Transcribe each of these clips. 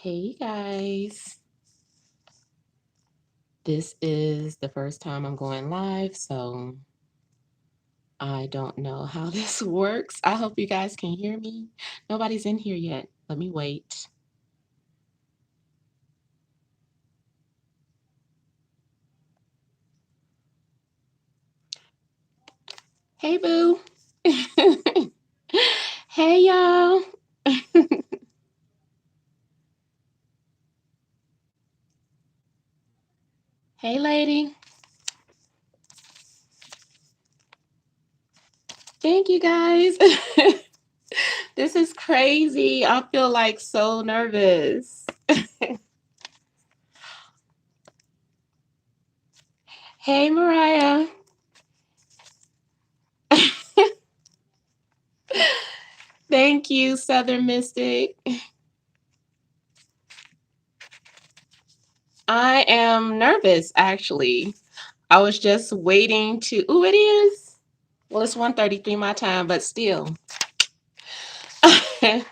Hey guys, this is the first time I'm going live, so I don't know how this works. I hope you guys can hear me. Nobody's in here yet. Let me wait. Hey boo. Hey y'all. Hey lady. Thank you guys. This is crazy. I feel like so nervous. Hey Mariah. Thank you, Southern Mystic. I am nervous actually. I was just waiting to it is. Well, it's 1:33 my time, but still. Hey,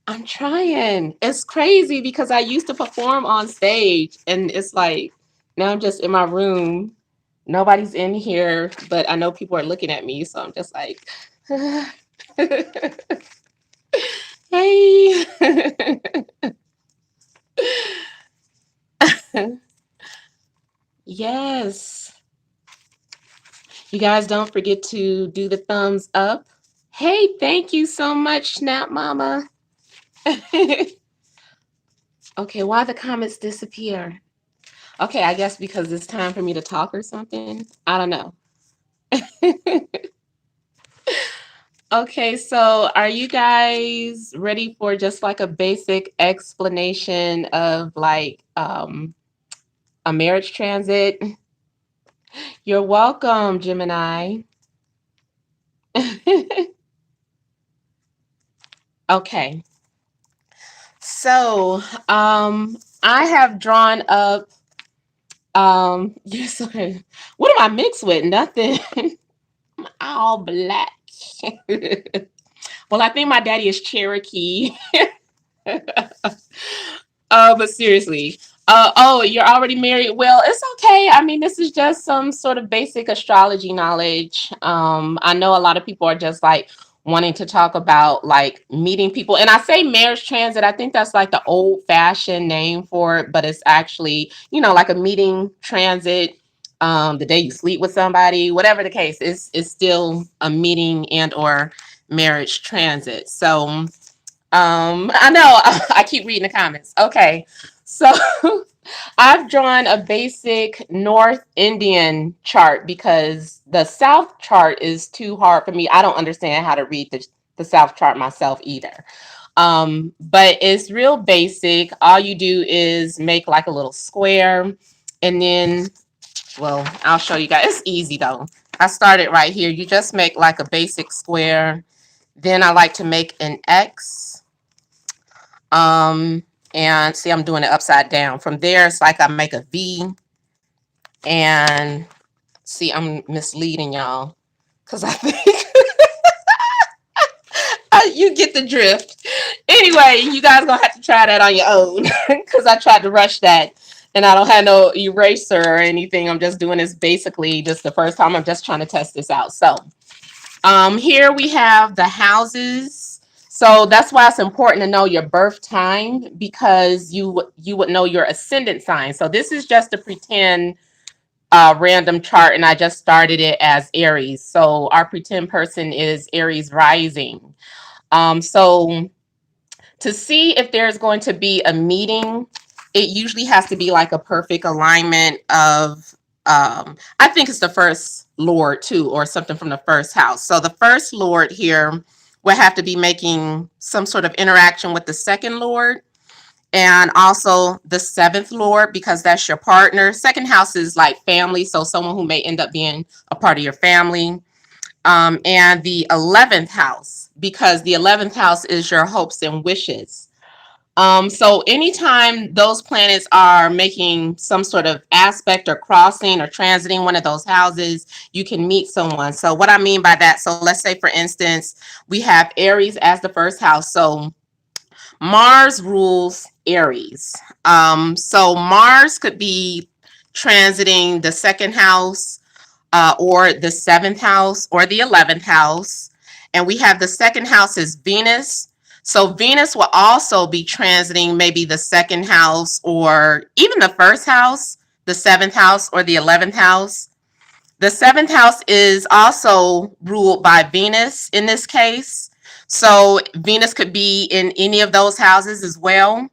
I'm trying. It's crazy because I used to perform on stage and it's like now I'm just in my room. Nobody's in here, but I know people are looking at me, so I'm just like hey. Yes. You guys don't forget to do the thumbs up. Hey, thank you so much, Snap Mama. Okay, why the comments disappear? Okay, I guess because it's time for me to talk or something. I don't know. Okay, so are you guys ready for just like a basic explanation of like a marriage transit? You're welcome, Gemini. Okay. So, I have drawn up yes, okay. What am I mixed with? Nothing. All black. Well, I think my daddy is Cherokee. But seriously. Oh, you're already married. Well, it's okay. I mean, this is just some sort of basic astrology knowledge. I know a lot of people are just like wanting to talk about like meeting people. And I say marriage transit, I think that's like the old fashioned name for it, but it's actually, like a meeting transit. The day you sleep with somebody, whatever the case, is still a meeting and or marriage transit. So I know I keep reading the comments. Okay. So I've drawn a basic North Indian chart because the South chart is too hard for me. I don't understand how to read the South chart myself either. But it's real basic. All you do is make like a little square and then, well, I'll show you guys. It's easy though. I started right here. You just make like a basic square. Then I like to make an X. And see, I'm doing it upside down. From there, it's like I make a V. And see, I'm misleading y'all because I think you get the drift. Anyway, you guys gonna have to try that on your own because I tried to rush that. And I don't have no eraser or anything. I'm just doing this basically just the first time. I'm just trying to test this out. So here we have the houses. So that's why it's important to know your birth time because you would know your ascendant sign. So this is just a pretend random chart, and I just started it as Aries. So our pretend person is Aries rising. So to see if there's going to be a meeting, it usually has to be like a perfect alignment of I think it's the first lord too, or something from the first house. So the first lord here will have to be making some sort of interaction with the second lord and also the seventh lord because that's your partner. Second house is like family, so someone who may end up being a part of your family. And the 11th house, because the 11th house is your hopes and wishes. So anytime those planets are making some sort of aspect or crossing or transiting one of those houses, you can meet someone. So what I mean by that, so let's say for instance, we have Aries as the first house. So Mars rules Aries. So Mars could be transiting the second house, or the seventh house, or the 11th house. And we have the second house is Venus. So Venus will also be transiting maybe the second house or even the first house, the seventh house, or the 11th house. The seventh house is also ruled by Venus in this case. So Venus could be in any of those houses as well.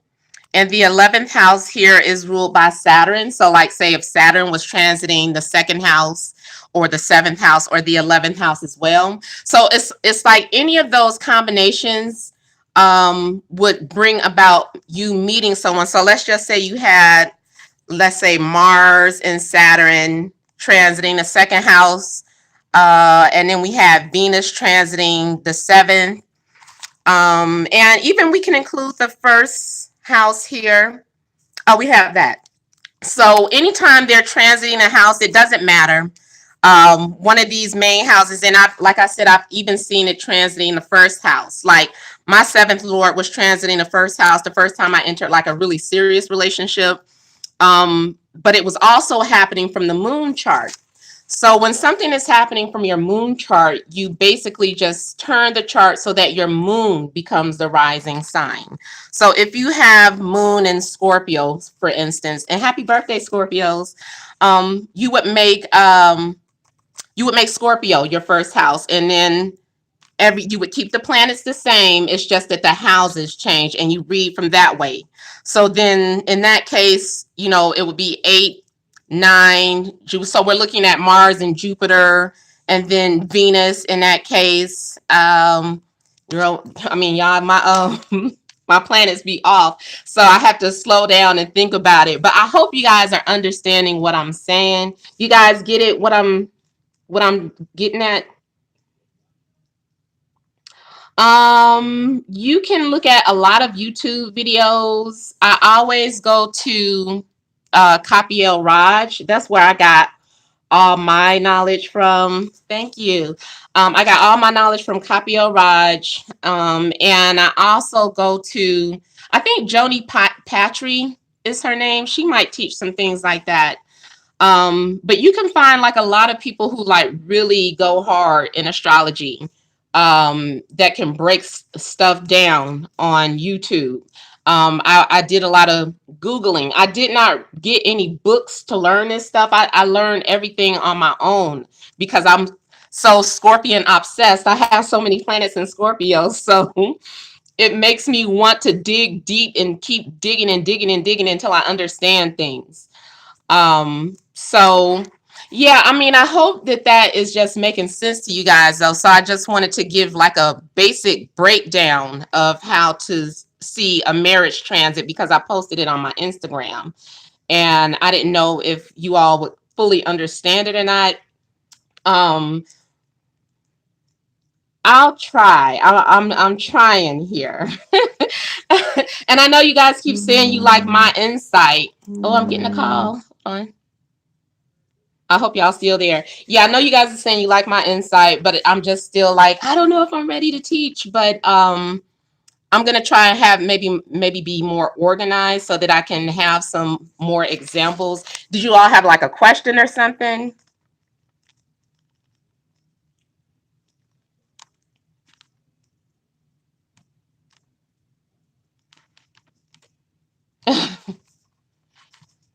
And the 11th house here is ruled by Saturn. So, like, say if Saturn was transiting the second house or the seventh house or the 11th house as well. So it's like any of those combinations would bring about you meeting someone. So let's just say you had, let's say, Mars and Saturn transiting the second house, and then we have Venus transiting the seventh, and even we can include the first house here. Oh, we have that. So anytime they're transiting a house, it doesn't matter. One of these main houses, and I've, like I said, I've even seen it transiting the first house. Like my seventh lord was transiting the first house the first time I entered like a really serious relationship. But it was also happening from the moon chart. So when something is happening from your moon chart, you basically just turn the chart so that your moon becomes the rising sign. So if you have moon in Scorpio, for instance, and happy birthday, Scorpios, you would make Scorpio your first house, and then you would keep the planets the same. It's just that the houses change, and you read from that way. So then in that case, it would be 8, 9. So we're looking at Mars and Jupiter, and then Venus in that case. I mean, y'all, my my planets be off, so I have to slow down and think about it. But I hope you guys are understanding what I'm saying. You guys get it? What I'm getting at? You can look at a lot of YouTube videos. I always go to Capiel Raj. That's where I got all my knowledge from. Thank you. I got all my knowledge from Capiel Raj. And I also go to, I think Joni Patry is her name. She might teach some things like that. But you can find like a lot of people who like really go hard in astrology, that can break stuff down on YouTube. I did a lot of Googling. I did not get any books to learn this stuff. I learned everything on my own because I'm so Scorpion obsessed. I have so many planets in Scorpio. So it makes me want to dig deep and keep digging and digging and digging until I understand things. So yeah, I mean, I hope that is just making sense to you guys though. So I just wanted to give like a basic breakdown of how to see a marriage transit because I posted it on my Instagram and I didn't know if you all would fully understand it or not. I'll try. I'm trying here. And I know you guys keep saying you like my insight. Oh, I'm getting a call. Hold on. I hope y'all still there. Yeah, I know you guys are saying you like my insight, but I'm just still like, I don't know if I'm ready to teach, but I'm gonna try and have maybe be more organized so that I can have some more examples. Did you all have like a question or something?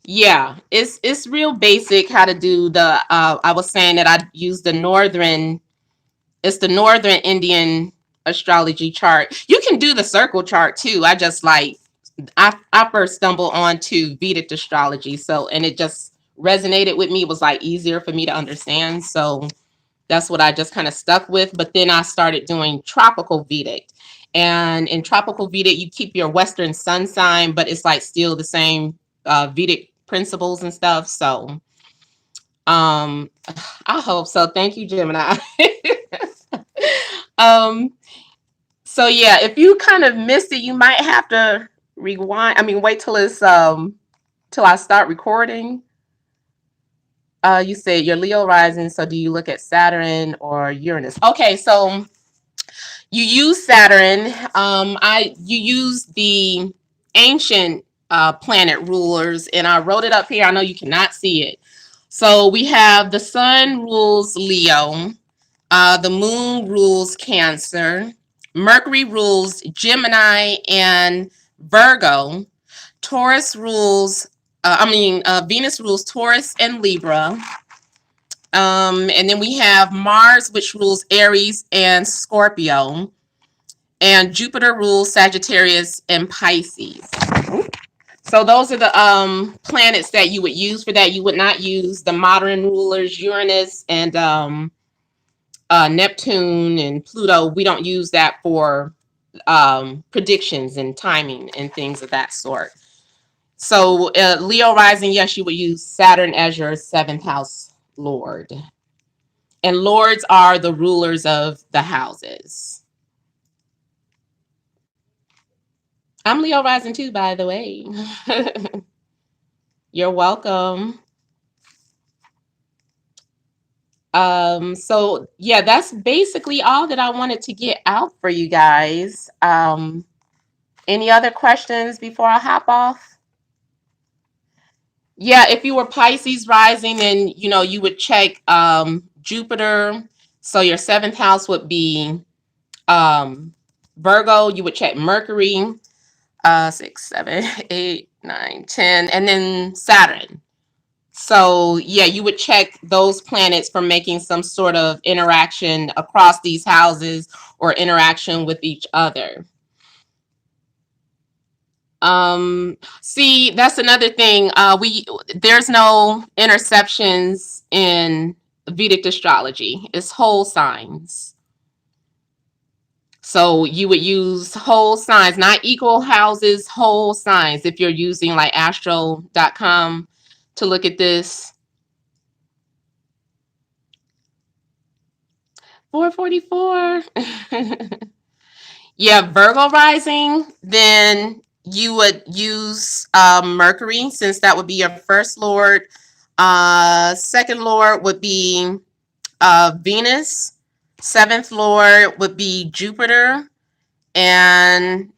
Yeah, it's real basic how to do the I was saying that I use the northern Indian astrology chart. You can do the circle chart too. I first stumbled onto Vedic astrology, so and it just resonated with me. It was like easier for me to understand. So that's what I just kind of stuck with. But then I started doing tropical Vedic. And in tropical Vedic, you keep your Western sun sign, but it's like still the same Vedic principles and stuff. So I hope so. Thank you, Gemini. um, so yeah, if you kind of missed it, you might have to rewind. I mean, wait till it's till I start recording. You said you're Leo rising, so do you look at Saturn or Uranus? Okay, so you use Saturn. You use the ancient planet rulers, and I wrote it up here. I know you cannot see it. So we have the sun rules Leo, the moon rules Cancer, Mercury rules Gemini and Virgo, Taurus rules. Venus rules Taurus and Libra. And then we have Mars, which rules Aries and Scorpio. And Jupiter rules Sagittarius and Pisces. So those are the planets that you would use for that. You would not use the modern rulers, Uranus and Neptune and Pluto. We don't use that for predictions and timing and things of that sort. So Leo rising, yes, you would use Saturn as your 7th house lord. And lords are the rulers of the houses. I'm Leo rising too, by the way. You're welcome. So yeah, that's basically all that I wanted to get out for you guys. Any other questions before I hop off? Yeah, if you were Pisces rising, then you would check Jupiter. So your 7th house would be Virgo. You would check Mercury, 6, 7, 8, 9, 10, and then Saturn. So yeah, you would check those planets for making some sort of interaction across these houses or interaction with each other. See, that's another thing. There's no interceptions in Vedic astrology. It's whole signs. So you would use whole signs, not equal houses, whole signs. If you're using like astro.com to look at this. 444. Yeah, Virgo rising, then you would use Mercury, since that would be your first lord. Second lord would be Venus. 7th lord would be Jupiter. And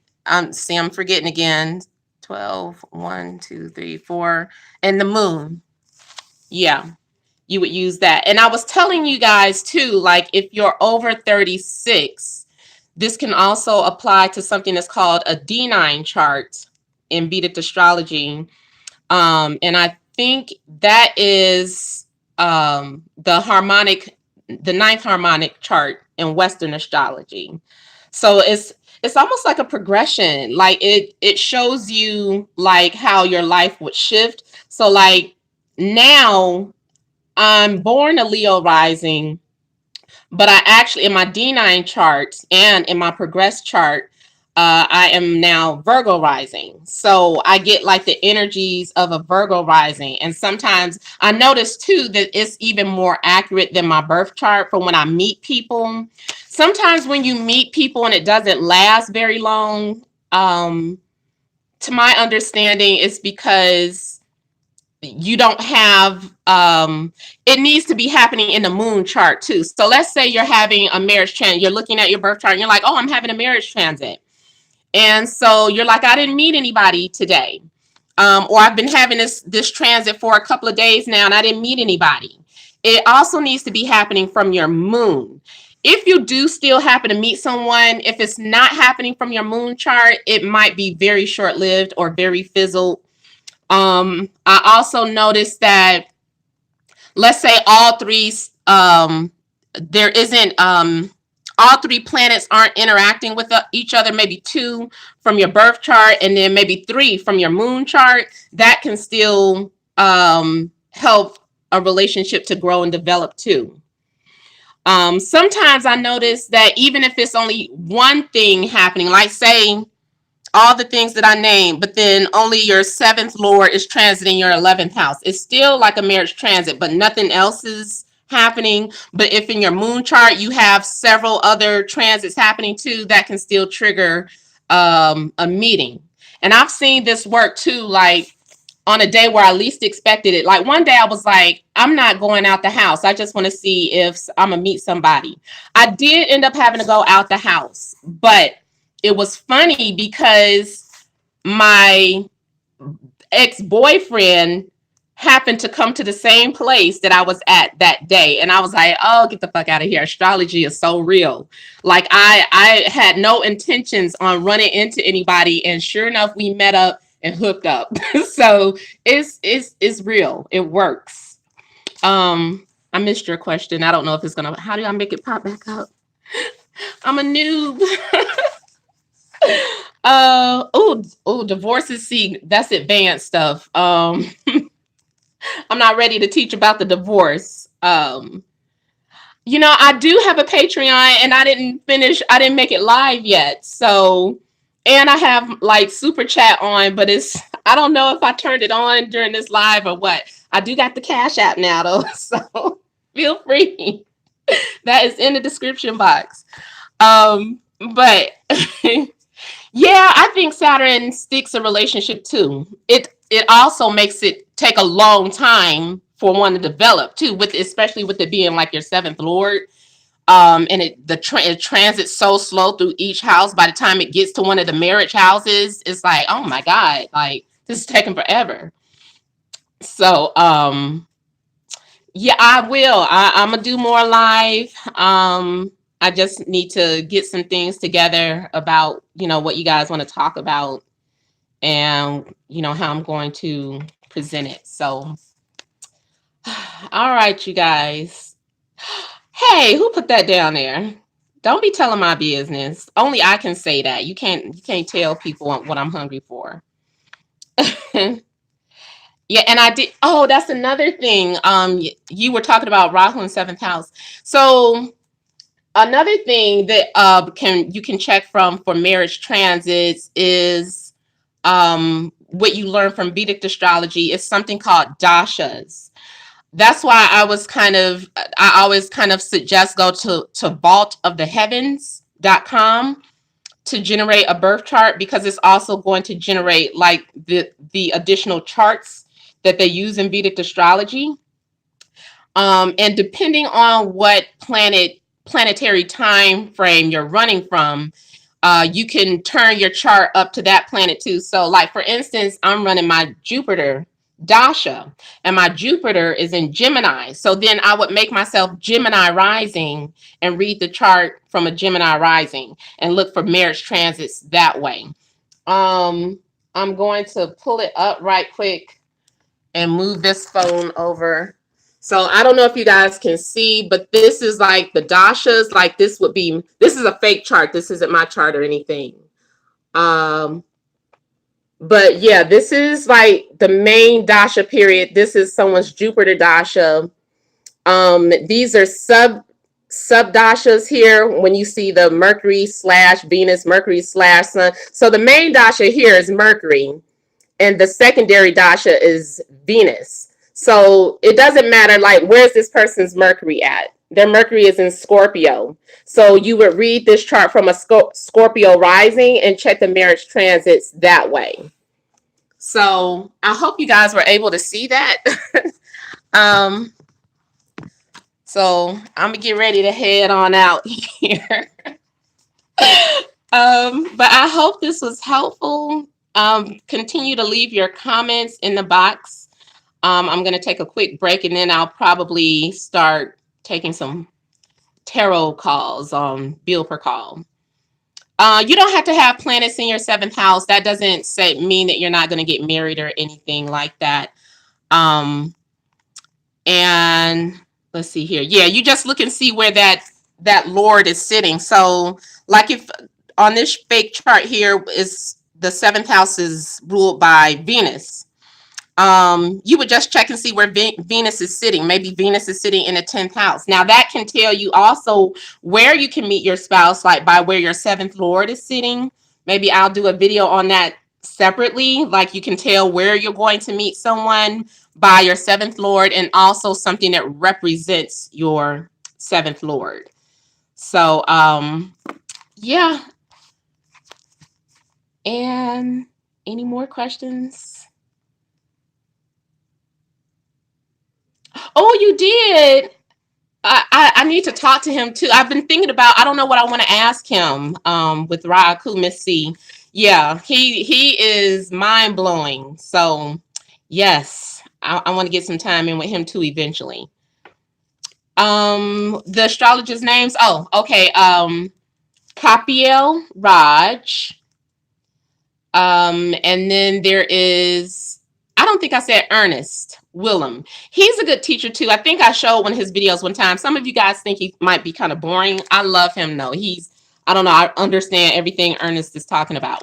see, I'm forgetting again. 12, 1, 2, 3, 4. And the moon. Yeah, you would use that. And I was telling you guys too, like if you're over 36, this can also apply to something that's called a D9 chart in Vedic astrology. And I think that is the 9th harmonic chart in Western astrology. So it's almost like a progression. Like it shows you like how your life would shift. So like now I'm born a Leo rising, but I actually, in my D9 chart and in my progress chart, I am now Virgo rising. So I get like the energies of a Virgo rising. And sometimes I notice too that it's even more accurate than my birth chart for when I meet people. Sometimes when you meet people and it doesn't last very long, to my understanding, it's because you don't have it needs to be happening in the moon chart too. So let's say you're having a marriage transit, you're looking at your birth chart and you're like, oh, I'm having a marriage transit, and so you're like, I didn't meet anybody today, or I've been having this transit for a couple of days now and I didn't meet anybody. It also needs to be happening from your moon. If you do still happen to meet someone, if it's not happening from your moon chart, it might be very short-lived or very fizzled. I also noticed that, let's say all three, there isn't, all 3 planets aren't interacting with each other, maybe 2 from your birth chart and then maybe 3 from your moon chart, that can still help a relationship to grow and develop too. Sometimes I notice that even if it's only one thing happening, like say, all the things that I named, but then only your 7th lord is transiting your 11th house. It's still like a marriage transit, but nothing else is happening. But if in your moon chart you have several other transits happening too, that can still trigger a meeting. And I've seen this work too, like on a day where I least expected it. Like one day I was like, I'm not going out the house. I just want to see if I'm going to meet somebody. I did end up having to go out the house, but it was funny because my ex-boyfriend happened to come to the same place that I was at that day. And I was like, oh, get the fuck out of here. Astrology is so real. Like I had no intentions on running into anybody. And sure enough, we met up and hooked up. So it's real. It works. I missed your question. I don't know if it's gonna, how do I make it pop back up? I'm a noob. Divorces. See, that's advanced stuff. I'm not ready to teach about the divorce. I do have a Patreon and I didn't make it live yet. So, and I have like super chat on, but I don't know if I turned it on during this live or what. I do got the Cash App now though. So feel free. That is in the description box. But yeah, I think Saturn sticks a relationship too. It also makes it take a long time for one to develop too, especially with it being like your seventh lord. And it transits so slow through each house. By the time it gets to one of the marriage houses, it's like, oh my God, like this is taking forever. So yeah, I will. I'm gonna do more live. I just need to get some things together about, what you guys want to talk about and, how I'm going to present it. So, all right, you guys. Hey, who put that down there? Don't be telling my business. Only I can say that. You can't tell people what I'm hungry for. Yeah, and I did. Oh, that's another thing. You were talking about Rahu in seventh house. So another thing that you can check from for marriage transits is what you learn from Vedic astrology is something called dashas. That's why I always kind of suggest go to vaultoftheheavens.com to generate a birth chart, because it's also going to generate like the additional charts that they use in Vedic astrology. And depending on what planetary time frame you're running from, you can turn your chart up to that planet too. So like, for instance, I'm running my Jupiter dasha and my Jupiter is in Gemini. So then I would make myself Gemini rising and read the chart from a Gemini rising and look for marriage transits that way. I'm going to pull it up right quick and move this phone over. So I don't know if you guys can see, but this is like the dashas. Like this is a fake chart. This isn't my chart or anything. But yeah, this is like the main dasha period. This is someone's Jupiter dasha. These are sub dashas here when you see the Mercury / Venus, Mercury / Sun. So the main dasha here is Mercury, and the secondary dasha is Venus. So it doesn't matter, like, where's this person's Mercury at? Their Mercury is in Scorpio. So you would read this chart from a Scorpio rising and check the marriage transits that way. So I hope you guys were able to see that. So I'm gonna get ready to head on out here. But I hope this was helpful. Continue to leave your comments in the box. I'm going to take a quick break and then I'll probably start taking some tarot calls on bill per call. You don't have to have planets in your seventh house. That doesn't mean that you're not going to get married or anything like that. And let's see here. Yeah, you just look and see where that Lord is sitting. So like if on this fake chart here is the seventh house is ruled by Venus. You would just check and see where Venus is sitting. Maybe Venus is sitting in the 10th house. Now that can tell you also where you can meet your spouse, like by where your seventh Lord is sitting. Maybe I'll do a video on that separately. Like you can tell where you're going to meet someone by your seventh Lord, and also something that represents your seventh Lord. So, yeah. And any more questions? Oh, you did. I need to talk to him too. I've been thinking about. I don't know what I want to ask him. With Raku Missy. Yeah, he is mind blowing. So, yes, I want to get some time in with him too eventually. The astrologers' names. Oh, okay. Capiel Raj. And then there is, I don't think I said Ernest Willem. He's a good teacher too. I think I showed one of his videos one time. Some of you guys think he might be kind of boring. I love him though. I don't know, I understand everything Ernest is talking about.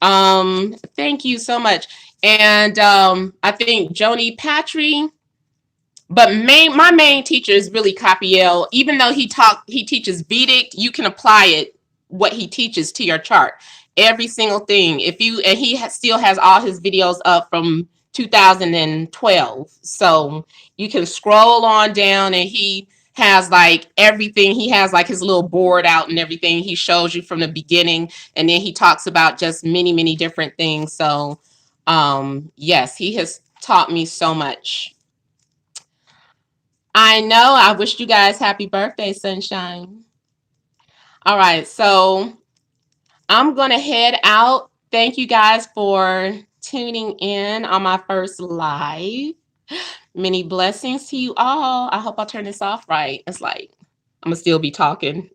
Thank you so much. And I think Joni Patry, but my main teacher is really Capiel. Even though he teaches Vedic, you can apply it what he teaches to your chart. Every single thing. If you and he still has all his videos up from 2012, so you can scroll on down and he has like everything. He has like his little board out and everything. He shows you from the beginning, and then he talks about just many different things. So, yes, he has taught me so much. I know. I wish you guys happy birthday, Sunshine. All right. So I'm going to head out. Thank you guys for tuning in on my first live. Many blessings to you all. I hope I'll turn this off right. It's like I'm going to still be talking.